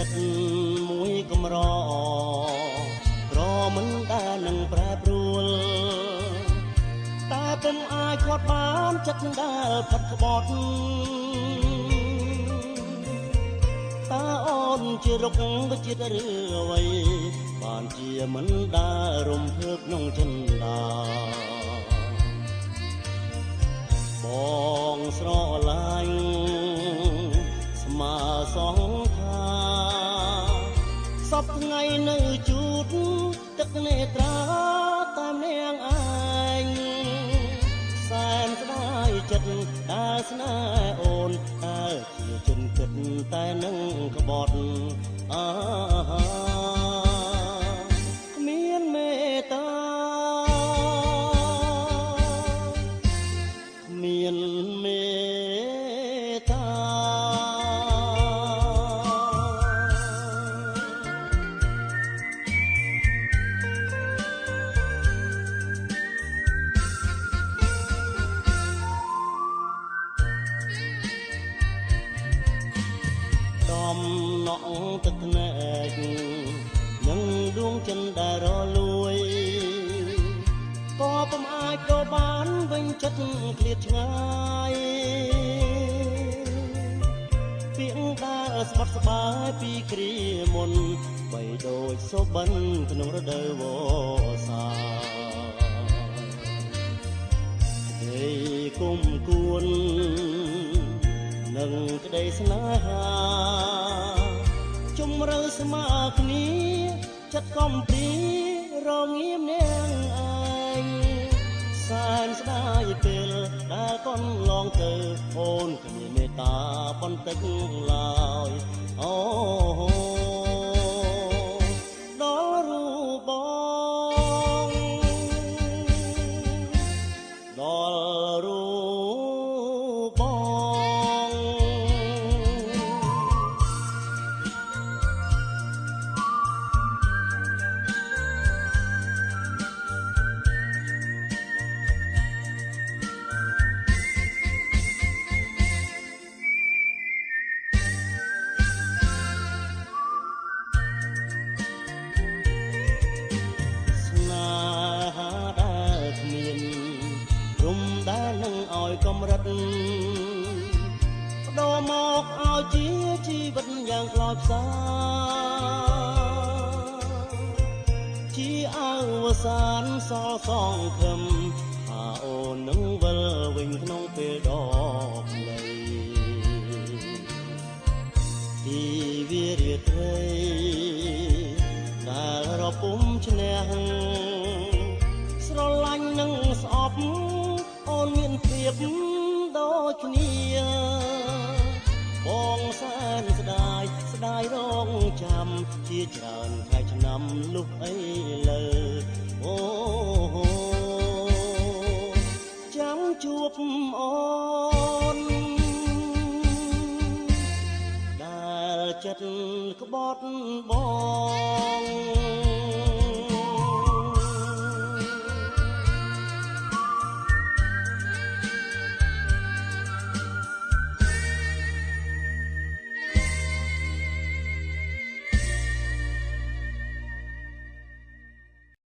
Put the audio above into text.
ចិត្តមួយកំរក្រមិនដែលនឹងប្រែប្រួលតែពុំអាចខាត់បានចិត្តនឹងដែលផុតក្បត់តើអូនជារុកវិចិត្រឬអ្វីបានជាមិនដែលរំភើបក្នុងចិន្តាបងស្រឡាញ់ស្មើសងថាសពថ្ងៃនៅជូតទឹកនេត្រាតាមនាងឯងសែនស្ដាយចិត្តតែស្នេហ៍អូនតែជាជនគិតតែនឹងក្បត់គ្មានមេត្តាគ្មានមេត្តាដំណក់ទឹកភ្នែកនឹងដួងចិនដែលរលួយក៏ពុំអាចក៏បានវិញចិត្តឃ្លាតឆ្ងាយពាក្យដែលស្បត់ស្បាយពីគ្រាមុនបីដូចសូបិនក្នុងរដូវវស្សាក្ដីគុំគួននឹងក្ដីស្នេហាជំរឿស្មើគ្នាចិត្តកំព្រីរងាមនាងឯងសែនស្ដាយពេលដែលកូនឡងទៅអូនគ្មានមេត្តាបន្តិចឡើយអូដល់រូបបងដល់រូបបងកម្រិតបដូរមកឲ្យជាជីវិតយ៉ាងខ្លោចផ្សាជាអវសានសល់សងខឹមថាអូននឹងវិលវិញក្នុងពេលដ៏ខ្លីទីវារាត្រីដែលរពុំឈ្នះស្រឡាញ់នឹងស្អប់អូនមានភាពដូចគ្នាបងសែនស្ដាយរងចាំជាច្រើនខែឆ្នាំលុះអីលើអូចាំជួបអូនដែលចិត្តក្បត់បង